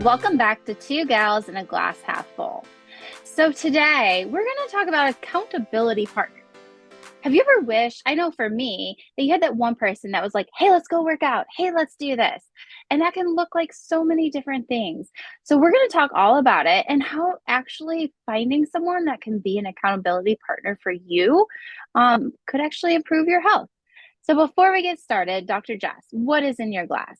Welcome back to Two Gals in a Glass Half Full. So today we're going to talk about accountability partners. Have you ever wished, I know for me, that you had that one person that was like, hey, let's go work out. Hey, let's do this. And that can look like so many different things. So we're going to talk all about it and how actually finding someone that can be an accountability partner for you could actually improve your health. So before we get started, Dr. Jess, what is in your glass?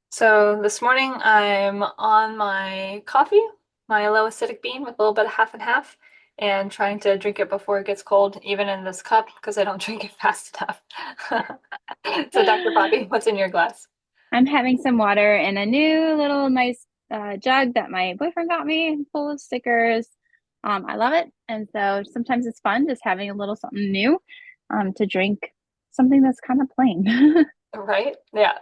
So this morning I'm on my coffee, my low acidic bean with a little bit of half and half, and trying to drink it before it gets cold, even in this cup, because I don't drink it fast enough. So Dr. Bobbie, what's in your glass? I'm having some water in a new little nice jug that my boyfriend got me, full of stickers. I love it. And so sometimes it's fun just having a little something new to drink something that's kind of plain. Right? Yeah.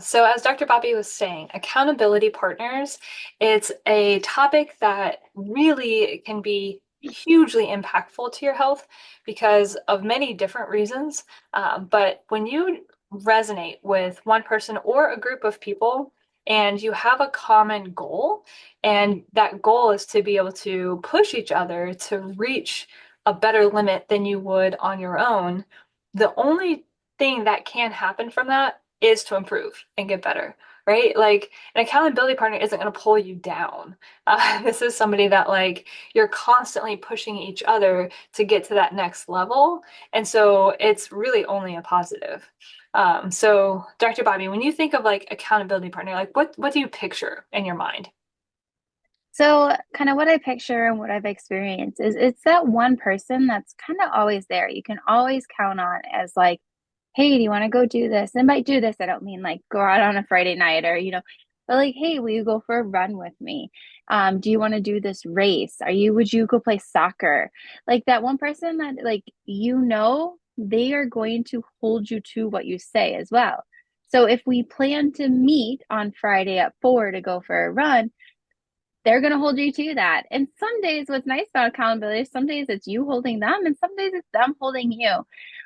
So as Dr. Bobbie was saying, accountability partners, it's a topic that really can be hugely impactful to your health because of many different reasons. But when you resonate with one person or a group of people and you have a common goal, and that goal is to be able to push each other to reach a better limit than you would on your own, the only thing that can happen from that is to improve and get better, right? Like an accountability partner isn't going to pull you down. This is somebody that like you're constantly pushing each other to get to that next level. And so it's really only a positive. So Dr. Bobbie, when you think of like accountability partner, like what do you picture in your mind? So kind of what I picture and what I've experienced is it's that one person that's kind of always there. You can always count on as like, hey, do you want to go do this? And by do this, I don't mean like go out on a Friday night or, but like, hey, will you go for a run with me? Do you want to do this race? Would you go play soccer? Like that one person that like, they are going to hold you to what you say as well. So if we plan to meet on Friday at 4 to go for a run, they're going to hold you to that. And some days, what's nice about accountability, some days it's you holding them, and some days it's them holding you.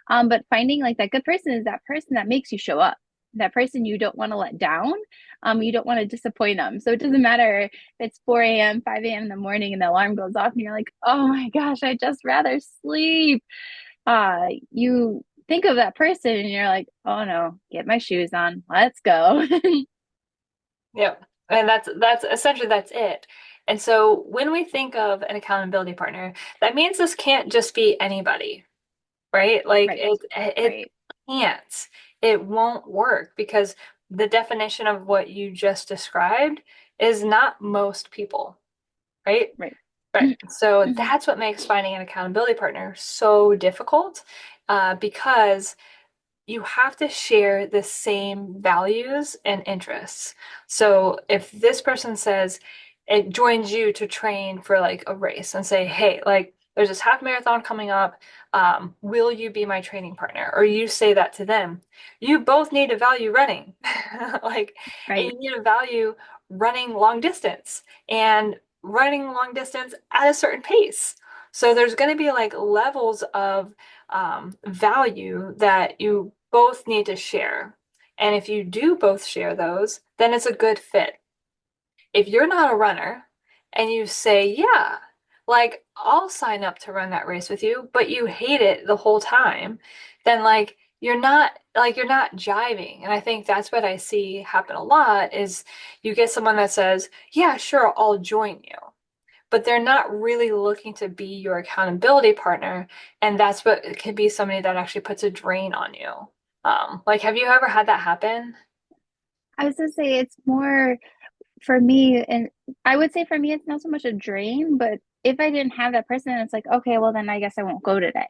But finding like that good person is that person that makes you show up, that person you don't want to let down. You don't want to disappoint them. So it doesn't matter if it's 4 a.m., 5 a.m. in the morning, and the alarm goes off, and you're like, oh my gosh, I just rather sleep. You think of that person, and you're like, oh no, get my shoes on, let's go. Yep. And that's essentially that's it. And so when we think of an accountability partner, that means this can't just be anybody, right? Like Right, it right, can't. It won't work because the definition of what you just described is not most people, right? right. Right. So Mhm. that's what makes finding an accountability partner so difficult, because you have to share the same values and interests. So if this person says it joins you to train for like a race and say, hey, like there's this half marathon coming up, will you be my training partner? Or you say that to them, you both need to value running. Like, and Right. you need to value running long distance and running long distance at a certain pace. So there's going to be like levels of value that you both need to share. And if you do both share those, then it's a good fit. If you're not a runner and you say, yeah, like I'll sign up to run that race with you, but you hate it the whole time, then you're not jiving. And I think that's what I see happen a lot is you get someone that says, yeah, sure, I'll join you, but they're not really looking to be your accountability partner. And that's what it can be somebody that actually puts a drain on you. Like, have you ever had that happen? I was gonna say it's more for me, and I would say for me, it's not so much a drain, but if I didn't have that person, it's like, okay, well then I guess I won't go today.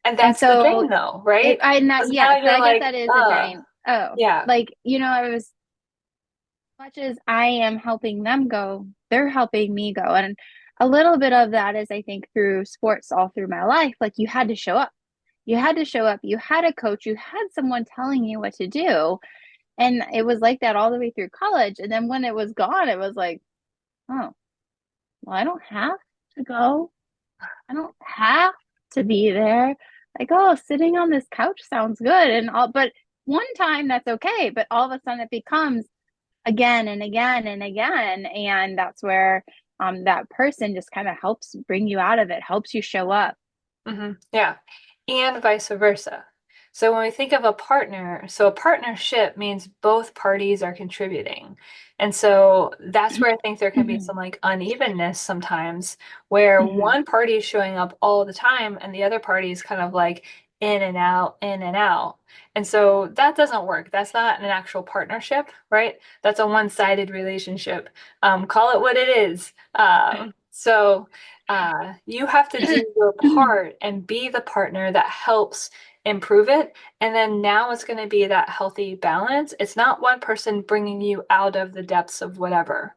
And And that's the so drain though, right? I not Because now yes, you're I guess like, that is a drain. Oh, yeah, like I was much as I am helping them go, they're helping me go. And a little bit of that is I think through sports all through my life. Like you had to show up. You had to show up. You had a coach. You had someone telling you what to do. And it was like that all the way through college. And then when it was gone, it was like, oh, well, I don't have to go. I don't have to be there. Like, oh, sitting on this couch sounds good. And all, but one time that's okay. But all of a sudden it becomes, again and again and again. And that's where that person just kind of helps bring you out of it, helps you show up. Yeah. And vice versa. So when we think of a partner, so a partnership means both parties are contributing. And so that's where I think there can be Hmm. some like unevenness sometimes, where Hmm. one party is showing up all the time and the other party is kind of like in and out, in and out. And so that doesn't work. That's not an actual partnership, right? That's a one-sided relationship. Call it what it is. You have to do your part and be the partner that helps improve it. And then now it's going to be that healthy balance. It's not one person bringing you out of the depths of whatever.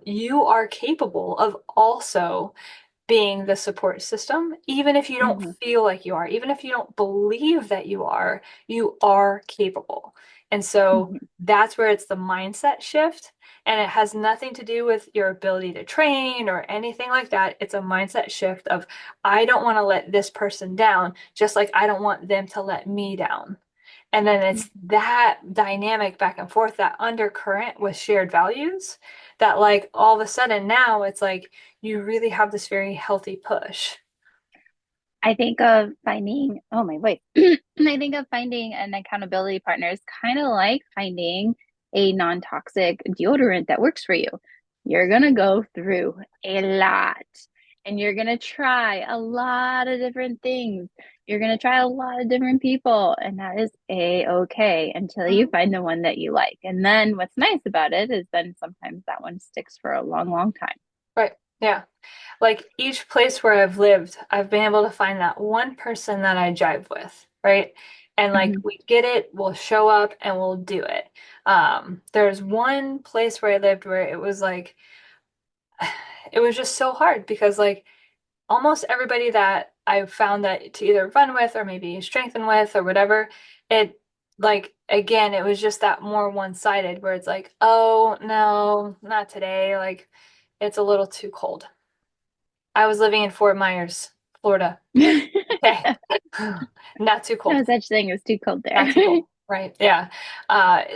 You are capable of also being the support system, even if you don't Hmm. feel like you are, even if you don't believe that you are capable. And so Hmm. that's where it's the mindset shift. And it has nothing to do with your ability to train or anything like that. It's a mindset shift of, I don't want to let this person down, just like I don't want them to let me down. And then it's that dynamic back and forth, that undercurrent with shared values, that like all of a sudden now it's like you really have this very healthy push. I think of finding, oh my wait, I think of finding an accountability partner is kind of like finding a non-toxic deodorant that works for you. You're gonna go through a lot and you're gonna try a lot of different things. You're gonna try a lot of different people, and that is a-okay until you Mhm. find the one that you like. And then what's nice about it is then sometimes that one sticks for a long, long time. Right. Yeah. Like each place where I've lived, I've been able to find that one person that I jive with, right? And like Hmm. we get it, we'll show up and we'll do it. There's one place where I lived where it was like it was just so hard because like almost everybody that I found that to either run with or maybe strengthen with or whatever, it like again, it was just that more one-sided where it's like, oh no, not today. Like it's a little too cold. I was living in Fort Myers, Florida. Okay. Not too No cold. such thing as too cold there. Not too cold. Right. Yeah.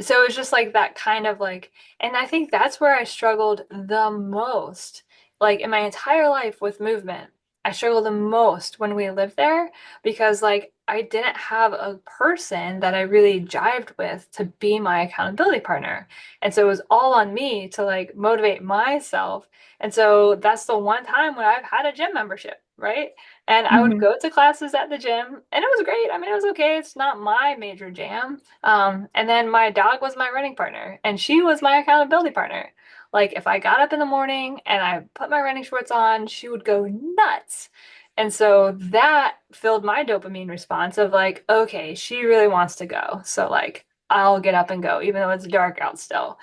So it was just like that kind of like, and I think that's where I struggled the most. Like in my entire life with movement, I struggled the most when we lived there because like I didn't have a person that I really jived with to be my accountability partner. And so it was all on me to like motivate myself. And so that's the one time when I've had a gym membership, right? And I would Hmm. go to classes at the gym, and it was great. I mean, it was okay. It's not my major jam. And then my dog was my running partner, and she was my accountability partner. Like, if I got up in the morning and I put my running shorts on, she would go nuts. And so that filled my dopamine response of like, okay, she really wants to go. So, like, I'll get up and go, even though it's dark out still.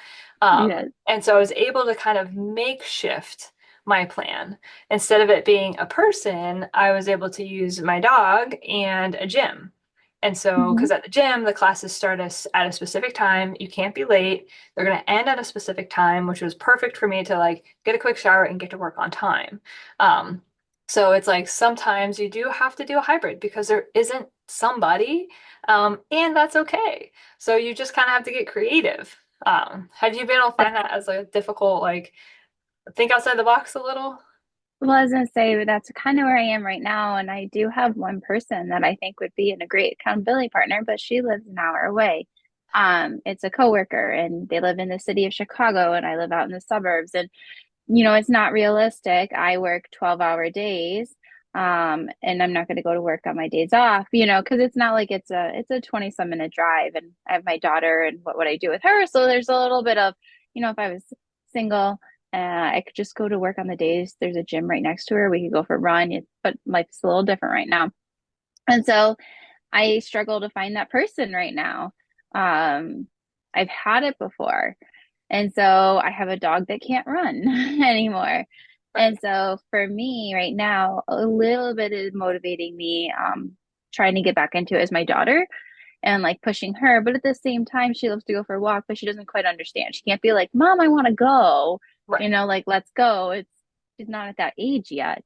Yes. And so I was able to kind of makeshift my plan. Instead of it being a person, I was able to use my dog and a gym. And so, Hmm. because at the gym, the classes start us at a specific time. You can't be late. They're going to end at a specific time, which was perfect for me to like get a quick shower and get to work on time. Um, so it's like sometimes you do have to do a hybrid because there isn't somebody, and that's okay. So you just kind of have to get creative. Have you been able to find That's that as like a difficult, like think outside the box a little? well, I was gonna say that's kind of where I am right now, and I do have one person that I think would be in a great accountability partner, but she lives an hour away. It's a coworker, and they live in the city of Chicago, and I live out in the suburbs, and it's not realistic. I work 12-hour days, and I'm not going to go to work on my days off, because it's not like it's a 20 some minute drive, and I have my daughter, and what would I do with her? So there's a little bit of, if I was single, I could just go to work on the days. There's a gym right next to her. We could go for a run, but life's a little different right now. And so I struggle to find that person right now. Um, I've had it before. And so I have a dog that can't run anymore. Right. And so for me right now, a little bit is motivating me, trying to get back into it is my daughter and like pushing her. But at the same time, she loves to go for a walk, but she doesn't quite understand. She can't be like, Mom, I want to go, Right. like, let's go. She's not at that age yet.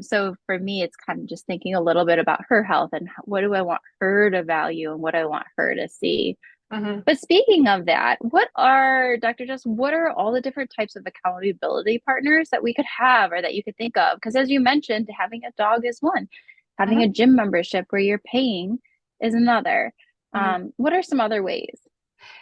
So for me, it's kind of just thinking a little bit about her health and what do I want her to value and what I want her to see. Hmm. But speaking of that, what are, Dr. Jess, what are all the different types of accountability partners that we could have or that you could think of? Because as you mentioned, having a dog is one, having a Hmm. gym membership where you're paying is another. Hmm. What are some other ways?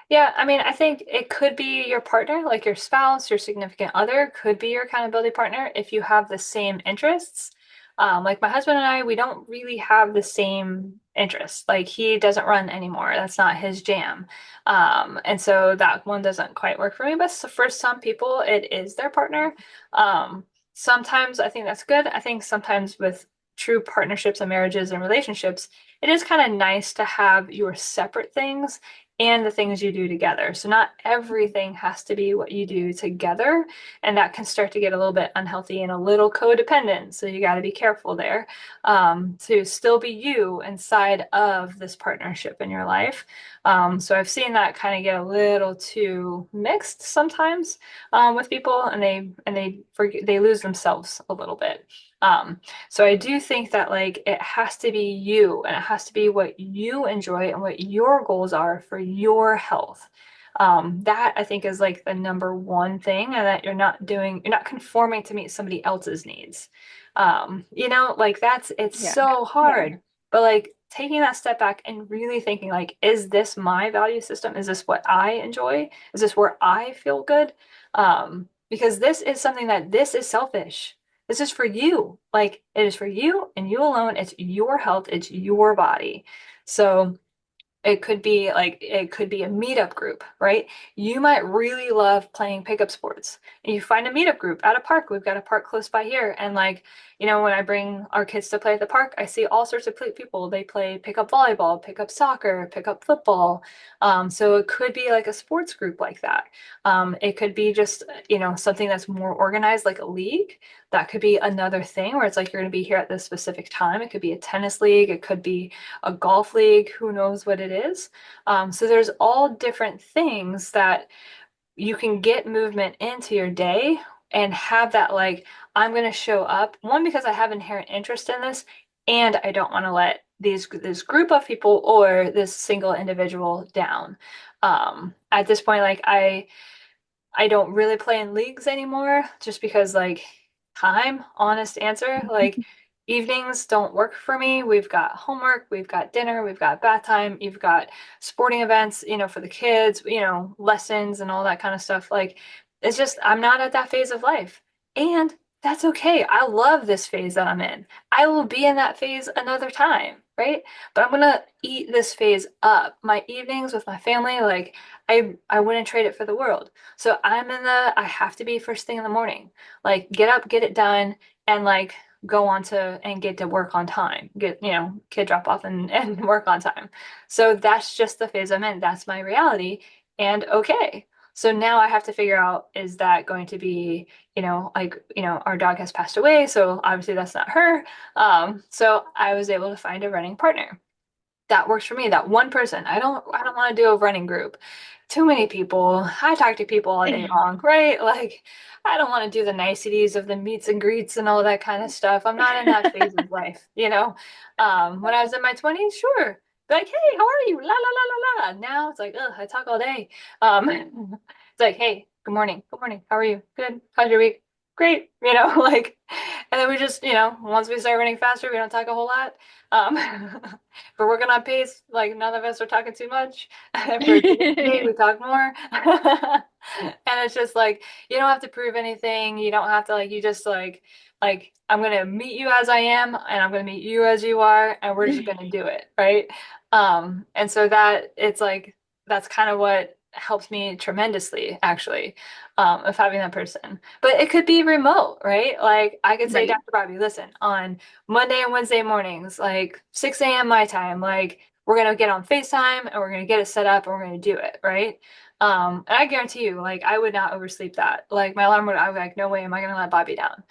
Yeah, I mean, I think it could be your partner, like your spouse, your significant other, could be your accountability partner if you have the same interests. Like my husband and I, we don't really have the same interests. Like he doesn't run anymore. That's not his jam. And so that one doesn't quite work for me. But for some people, it is their partner. Um, Sometimes I think that's good. I think sometimes with true partnerships and marriages and relationships, it is kind of nice to have your separate things and the things you do together. So not everything has to be what you do together, and that can start to get a little bit unhealthy and a little codependent. So you got to be careful there, to still be you inside of this partnership in your life. So I've seen that kind of get a little too mixed sometimes, with people, and they forget, they lose themselves a little bit. Um, so I do think that like it has to be you and it has to be what you enjoy and what your goals are for your health. That I think is like the number one thing, and that you're not conforming to meet somebody else's needs. Like it's Yeah. so Yeah. hard, but like taking that step back and really thinking like, is this my value system? Is this what I enjoy? Is this where I feel good? Because this is something that this is selfish. This is for you. Like it is for you and you alone. It's your health, it's your body. So it could be a meetup group, right? You might really love playing pickup sports. And you find a meetup group at a park. We've got a park close by here. And like, when I bring our kids to play at the park, I see all sorts of people. They play pickup volleyball, pickup soccer, pickup football. So it could be like a sports group like that. It could be just, something that's more organized, like a league. That could be another thing where it's like you're going to be here at this specific time. It could be a tennis league. It could be a golf league, who knows what it is. So there's all different things that you can get movement into your day and have that like, I'm going to show up, one, because I have inherent interest in this, and I don't want to let this group of people or this single individual down. At this point, like I don't really play in leagues anymore just because like time, honest answer, like evenings don't work for me. We've got homework, we've got dinner, we've got bath time, you've got sporting events, for the kids, lessons and all that kind of stuff. Like it's just I'm not at that phase of life. And that's okay. I love this phase that I'm in. I will be in that phase another time, right? But I'm gonna eat this phase up. My evenings with my family, like I wouldn't trade it for the world. So I have to be first thing in the morning. Like get up, get it done, and like go on to and get to work on time. Get, kid drop off and work on time. So that's just the phase I'm in. That's my reality. And okay. So now I have to figure out, is that going to be, our dog has passed away, so obviously that's not her. So I was able to find a running partner that works for me, that one person. I don't want to do a running group. Too many people. I talk to people all day long, right? Like I don't want to do the niceties of the meets and greets and all that kind of stuff. I'm not in that phase of life. When I was in my 20s, sure. Like, hey, how are you? La la la la la. Now it's like, ugh, I talk all day. It's like, hey, good morning. Good morning. How are you? Good. How's your week? Great. Like, and then we just, once we start running faster, we don't talk a whole lot. Um, if we're working on pace, like none of us are talking too much. If we're doing day, we talk more. And it's just like you don't have to prove anything. You don't have to like you just like I'm gonna meet you as I am and I'm gonna meet you as you are and we're just gonna do it, right? And so that it's like that's kind of what helps me tremendously actually, of having that person. But it could be remote, right? Like I could say, Right. Dr. Bobby, listen, on Monday and Wednesday mornings, like 6 a.m. my time, like we're gonna get on FaceTime and we're gonna get it set up and we're gonna do it, right? And I guarantee you, like I would not oversleep that. Like my alarm would, I would like, no way am I gonna let Bobby down.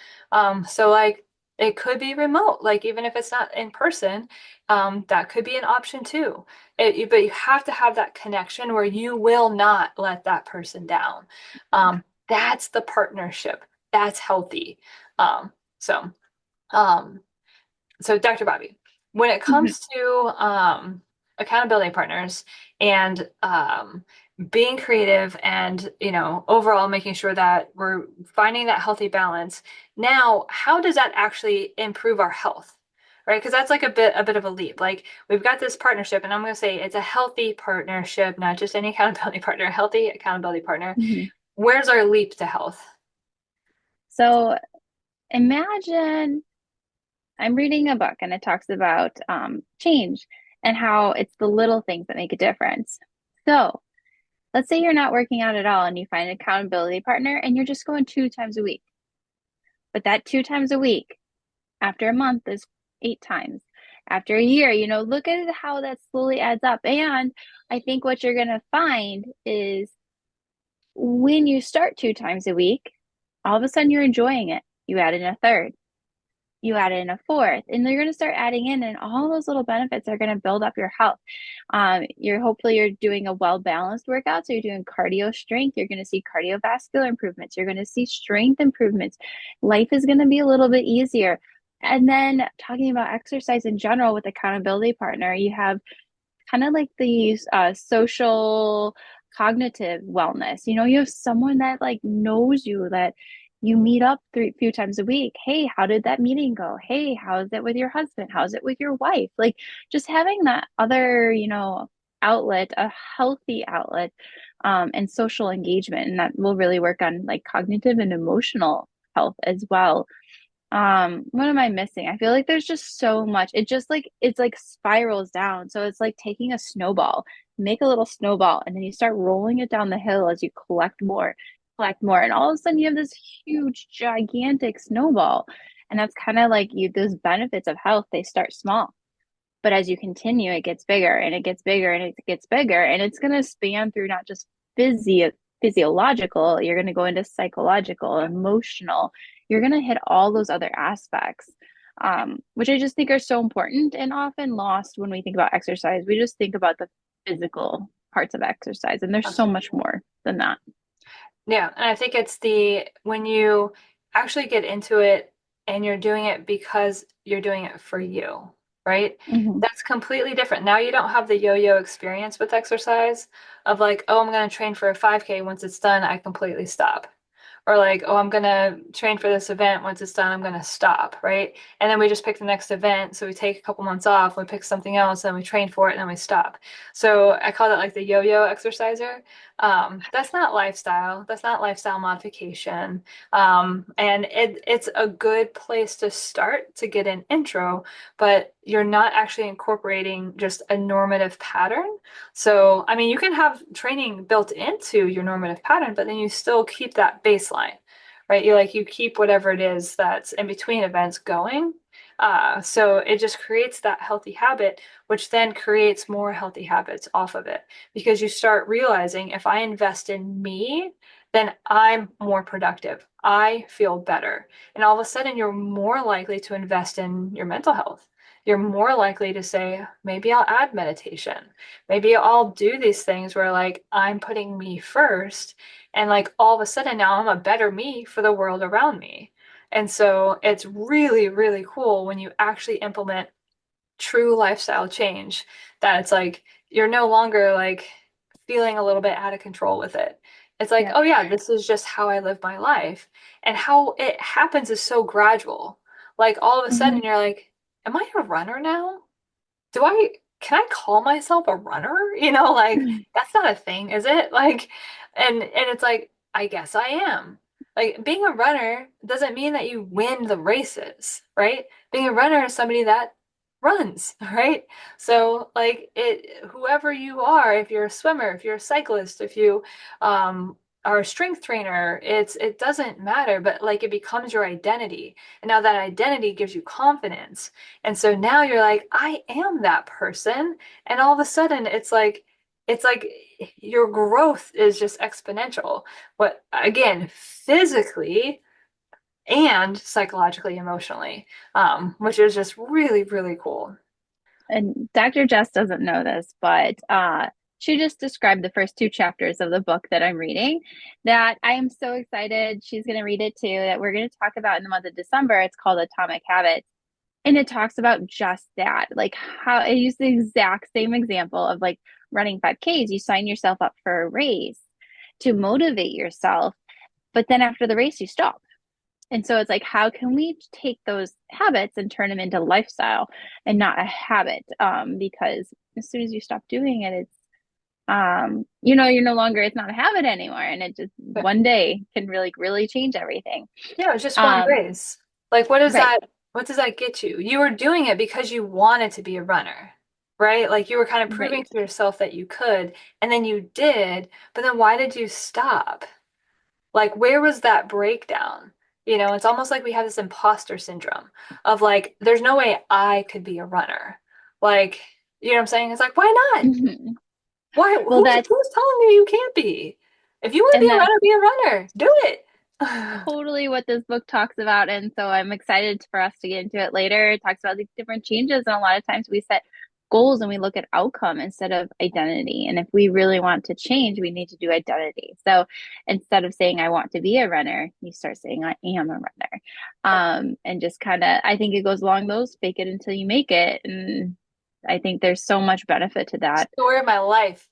So like it could be remote, like even if it's not in person, that could be an option too. But you have to have that connection where you will not let that person down. That's the partnership. That's healthy. Um, so um, so Dr. Bobby, when it Mhm. comes to accountability partners and being creative and, overall making sure that we're finding that healthy balance. Now, how does that actually improve our health? Right? Because that's like a bit of a leap. Like we've got this partnership, and I'm going to say it's a healthy partnership, not just any accountability partner, a healthy accountability partner. Mhm. Where's our leap to health? So imagine I'm reading a book and it talks about change and how it's the little things that make a difference. So let's say you're not working out at all and you find an accountability partner and you're just going 2 times a week. But that 2 times a week after a month is 8 times. After a year, look at how that slowly adds up. And I think what you're going to find is when you start 2 times a week, all of a sudden you're enjoying it. You add in a third, you add in a fourth, and you're going to start adding in, and all those little benefits are going to build up your health. You're doing a well balanced workout, so you're doing cardio strength. You're going to see cardiovascular improvements. You're going to see strength improvements. Life is going to be a little bit easier. And then talking about exercise in general with accountability partner, you have kind of like these social cognitive wellness. You have someone that like knows you, that you meet up few times a week. Hey, how did that meeting go? Hey, how's it with your husband? How's it with your wife? Like just having that other, outlet, a healthy outlet, and social engagement, and that will really work on like cognitive and emotional health as well. What am I missing? I feel like there's just so much. It's like spirals down. So it's like taking a snowball, make a little snowball, and then you start rolling it down the hill as you collect more, and all of a sudden you have this huge, gigantic snowball. And that's kind of like those benefits of health, they start small. But as you continue, it gets bigger and it gets bigger and it gets bigger. And it's going to span through not just physio physiological, you're going to go into psychological, emotional. You're going to hit all those other aspects, which I just think are so important and often lost when we think about exercise. We just think about the physical parts of exercise, and there's so much Absolutely. more than that. Yeah, and I think it's the when you actually get into it and you're doing it because you're doing it for you, right? Hmm. That's completely different. Now you don't have the yo-yo experience with exercise of like, oh, I'm going to train for a 5K. Once it's done, I completely stop. Or like, oh, I'm gonna train for this event. Once it's done, I'm gonna stop, right? And then we just pick the next event. So we take a couple months off, we pick something else, and we train for it, and then we stop. So I call that like the yo-yo exerciser. That's not lifestyle. That's not lifestyle modification. And it's a good place to start to get an intro, but you're not actually incorporating just a normative pattern. So, I mean, you can have training built into your normative pattern, but then you still keep that baseline, right? You keep whatever it is that's in between events going. So it just creates that healthy habit, which then creates more healthy habits off of it because you start realizing if I invest in me, then I'm more productive. I feel better. And all of a sudden, you're more likely to invest in your mental health. You're more likely to say, maybe I'll add meditation. Maybe I'll do these things where like I'm putting me first. And like all of a sudden now I'm a better me for the world around me. And so it's really, really cool when you actually implement true lifestyle change that it's like you're no longer like feeling a little bit out of control with it. It's like, Yep. oh yeah, this is just how I live my life. And how it happens is so gradual. Like all of a sudden Hmm. you're like, am I a runner now? Do I can I call myself a runner? Like that's not a thing, is it? Like and it's like I guess I am. Like being a runner doesn't mean that you win the races, right? Being a runner is somebody that runs, right? So like it whoever you are, if you're a swimmer, if you're a cyclist, if you are a strength trainer, it doesn't matter, but like it becomes your identity. And now that identity gives you confidence. And so now you're like, I am that person. And all of a sudden it's like your growth is just exponential. But again, physically and psychologically, emotionally, which is just really, really cool. And Dr. Jess doesn't know this, but she just described the first 2 chapters of the book that I'm reading that I am so excited she's going to read it too, that we're going to talk about in the month of December. It's called Atomic Habits. And it talks about just that, like how I use the exact same example of like running 5Ks. You sign yourself up for a race to motivate yourself, but then after the race, you stop. And so it's like, how can we take those habits and turn them into lifestyle and not a habit? Because as soon as you stop doing it, it's you're no longer, it's not a habit anymore, and it just But one day can really change everything. yeah, it's just one Um, race. Like, what is right, that? What does that get you? You were doing it because you wanted to be a runner, right? Like you were kind of proving right. to yourself that you could, and then you did, but then why did you stop? Like, where was that breakdown? It's almost like we have this imposter syndrome of like, there's no way I could be a runner. Like, you know what I'm saying? It's like, why not? Mhm. Why? Well, Who's that's who's telling you you can't be? If you want to and that's be a runner. Do it. totally what this book talks about. And so I'm excited for us to get into it later. It talks about the different changes. And a lot of times we set goals and we look at outcome instead of identity. And if we really want to change, we need to do identity. So instead of saying, I want to be a runner, you start saying, I am a runner. And just kind of, I think it goes along those fake it until you make it. And I think there's so much benefit to that. Story of my life.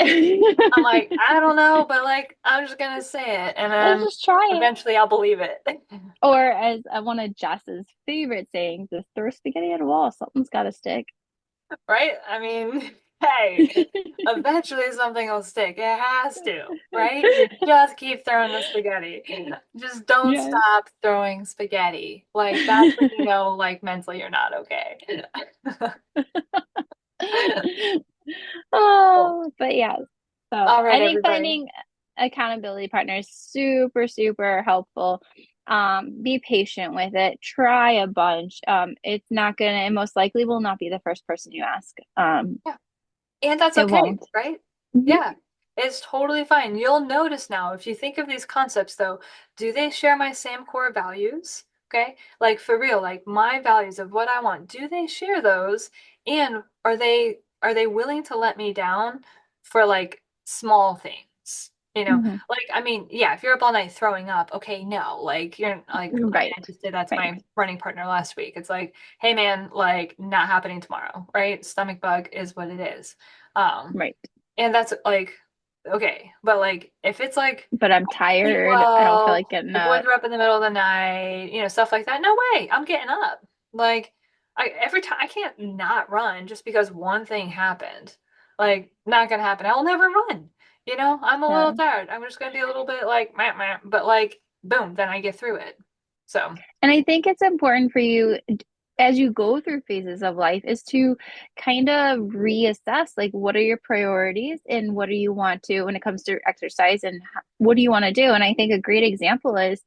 I'm like, I don't know, but like, I'm just gonna say it, and Let's then just try it. eventually I'll believe it. Or as one of Jess's favorite sayings is throw spaghetti at a wall, something's got to stick. Right? I mean, hey, eventually something will stick. It has to, right? You just keep throwing the spaghetti. Just don't Yes. stop throwing spaghetti. Like that's when you know, like mentally you're not okay. Cool. Oh, but yeah. So All right, I think everybody. finding accountability partners super helpful. Be patient with it. Try a bunch. It's not gonna, and most likely will not be the first person you ask. Yeah. And that's It okay, won't. right? Mhm. Yeah, it's totally fine. You'll notice now, if you think of these concepts, though, do they share my same core values? Okay, like for real, like my values of what I want, do they share those? And are they willing to let me down for like small things? Mhm. Like I mean, yeah, if you're up all night throwing up, okay, no, like you're like Right. I just did that to Right. my running partner last week. It's like, hey man, like not happening tomorrow, right? Stomach bug is what it is. Um, Right. and that's like, okay, but like if it's like But I'm eat tired. I don't feel well, like getting the boys up. are up in the middle of the night, stuff like that. No way, I'm getting up. Like every time I can't not run just because one thing happened. Like not gonna happen. I will never run. I'm a little Yeah. tired. I'm just gonna be a little bit like meh, meh, but like boom, then I get through it. So And I think it's important for you as you go through phases of life is to kind of reassess like what are your priorities and what do you want to when it comes to exercise and what do you want to do? And I think a great example is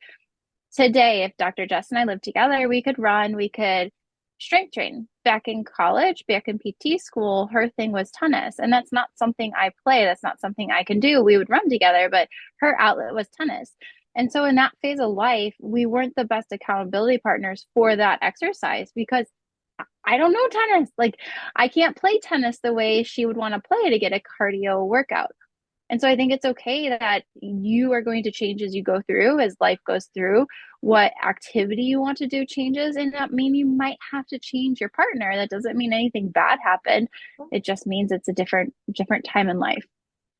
today, if Dr. Jess and I lived together, we could run, we could strength train. Back in college, back in PT school, her thing was tennis. And that's not something I play. That's not something I can do. We would run together, but her outlet was tennis. And so in that phase of life, we weren't the best accountability partners for that exercise because I don't know tennis. Like I can't play tennis the way she would want to play to get a cardio workout. And so I think it's okay that you are going to change as you go through, as life goes through, what activity you want to do changes. And that mean you might have to change your partner. That doesn't mean anything bad happened. It just means it's a different time in life.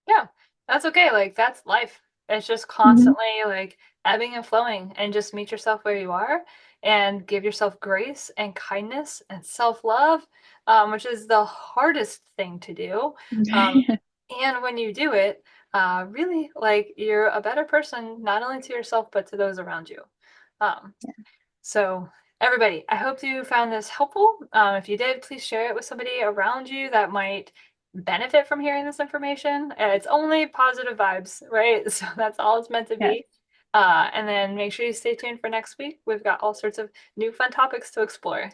yeah, that's okay. Like that's life. It's just Mm-hmm. constantly like ebbing and flowing, and just meet yourself where you are and give yourself grace and kindness and self-love, which is the hardest thing to do. Um, and when you do it, really like you're a better person, not only to yourself, but to those around you. Um, so, everybody, I hope you found this helpful. If you did, please share it with somebody around you that might benefit from hearing this information. It's only positive vibes, right? So that's all it's meant to Yes. be. And then make sure you stay tuned for next week. We've got all sorts of new fun topics to explore.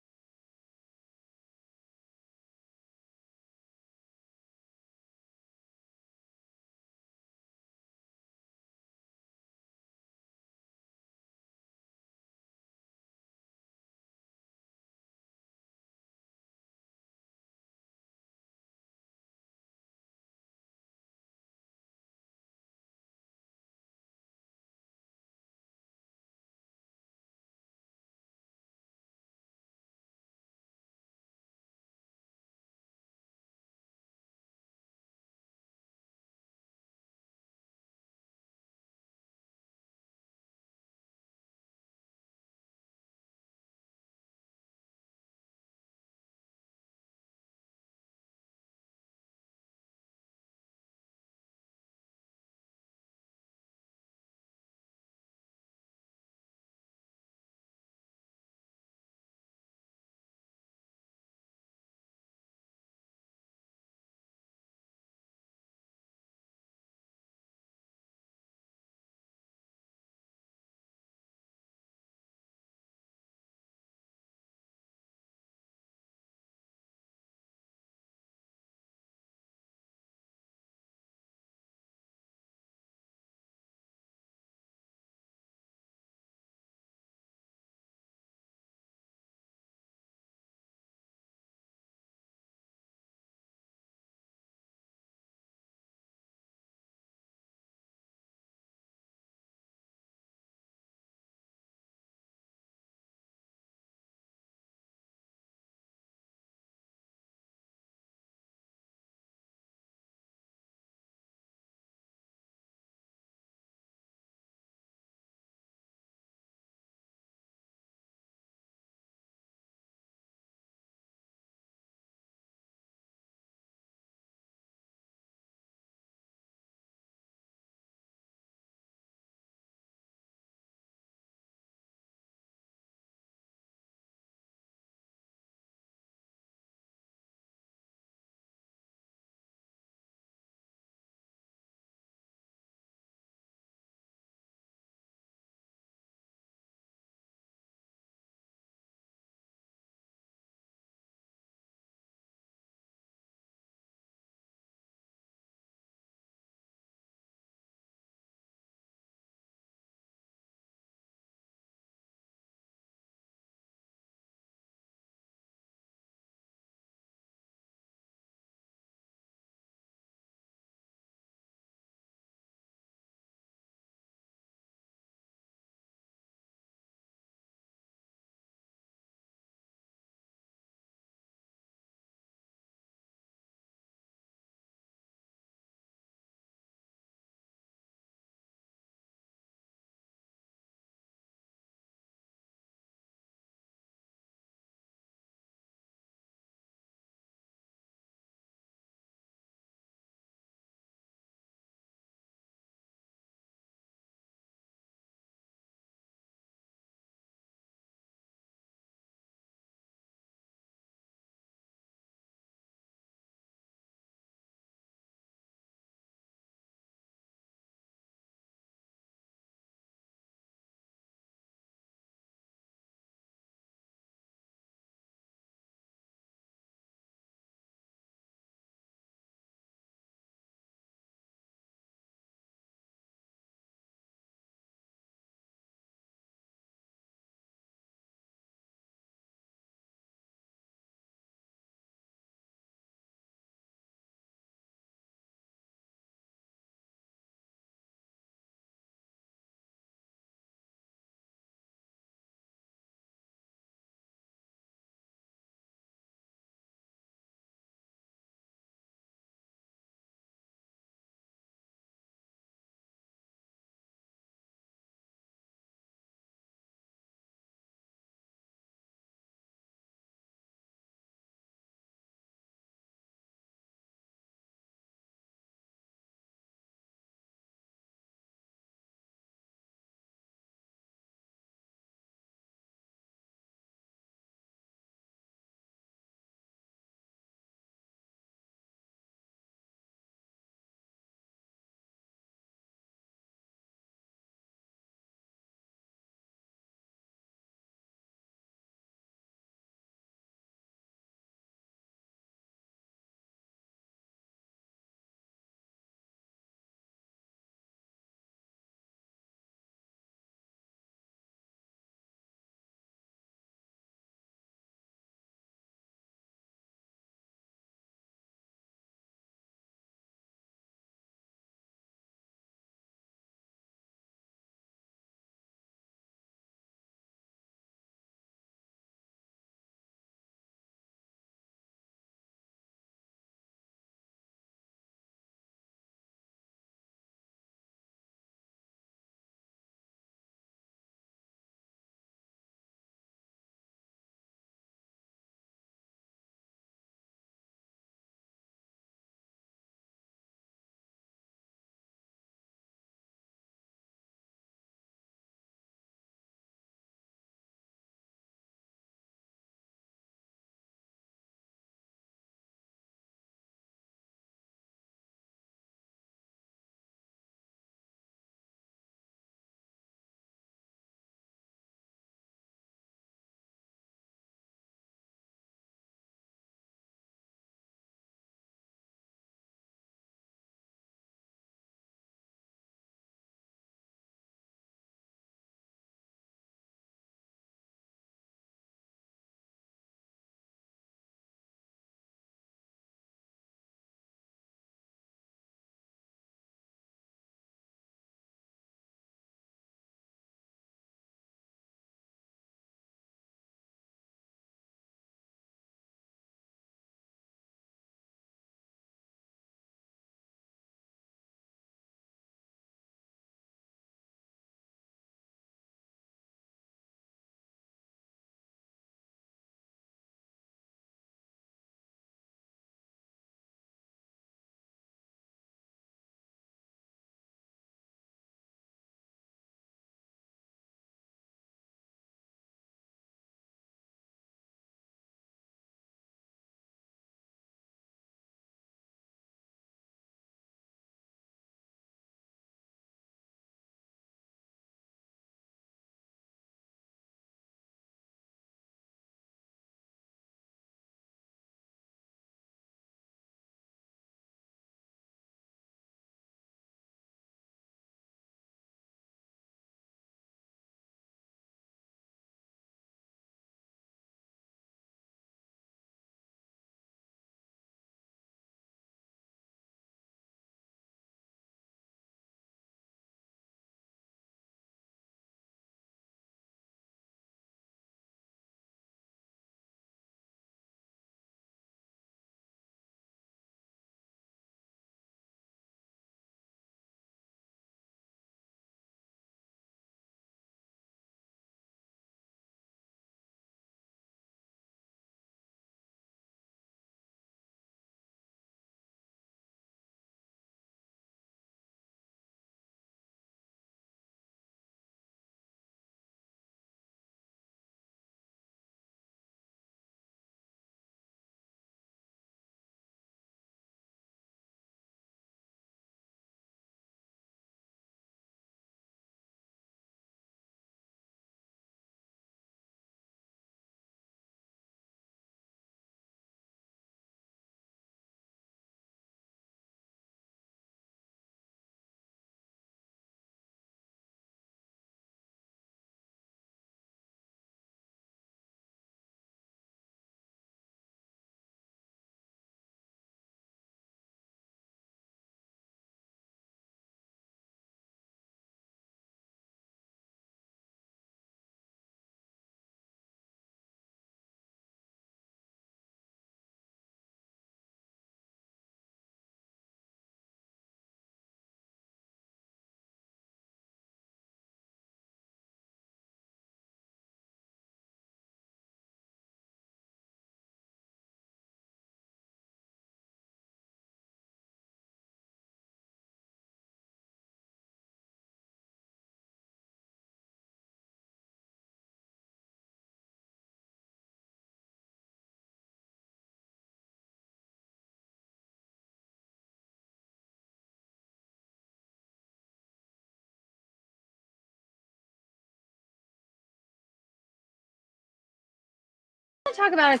to talk about